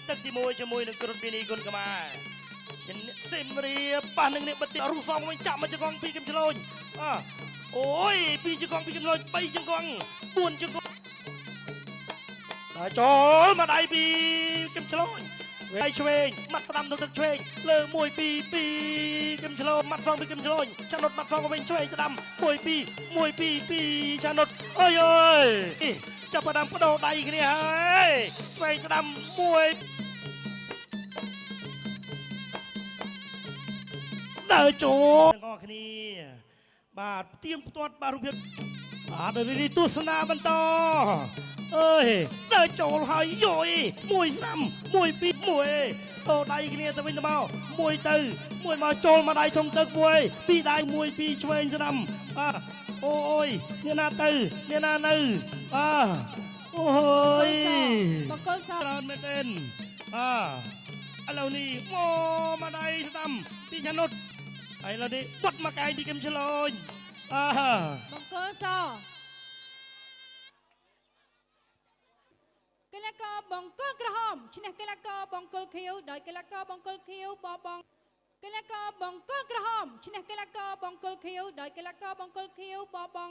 ទឹកទី1ជាមួយនឹងក្រុមពីនីគុណខ្មែរជាសេមរៀប៉ះនឹងនេះបិទរូសងវិញចាប់មកជង្គង់ពីគឹមឆ្លូញអូយពីជង្គង់ពីគឹមឆ្លូញ3ជង្គង់4ជង្គង់ដល់ចូលមកដៃពីគឹមឆ្លូញដៃឆ្វេងមាត់ស្ដាំទៅទឹកឆ្វេងលើ1 2 2គឹមឆ្លូញមាត់សងពីគឹមឆ្លូញឆានុតមាត់សងវិញឆ្វេងស្ដាំ1 2 2ឆានុតអើយអើយចាប់ផ្ដើមបដូរដៃគ្នាហើយឆ្វេងស្ដាំ1ដើរចូលទាំងអស់គ្នាបាទទៀងផ្ទាត់បាទរូបភាពបាទរីទស្សនាបន្តអើយដើរចូលហើយយោយ1ស្ដាំ1 2 1តោដៃគ្នាទៅវិញទៅមក1ទៅ1មកចូលមកដៃធំទឹក1 2ដៃ1 2ឆ្វេងស្ដាំបាទអូយអ្នកណាទៅអ្នកណានៅអូយបកលសច្រើនមែនទេឥឡូវនេះមកដៃស្ដាំពីឆានុតឥឡូវនេះវត្តមកកែងពីគឹមឆ្លូញបង្គោលសកីឡាករបង្គោលក្រហមឈ្នះកីឡាករបង្គោលខៀវដោយកីឡាករបង្គោលខៀវបបងកីឡាករបង្គោលក្រហមឈ្នះកីឡាករបង្គោលខៀវដោយកីឡាករបង្គោលខៀវបបង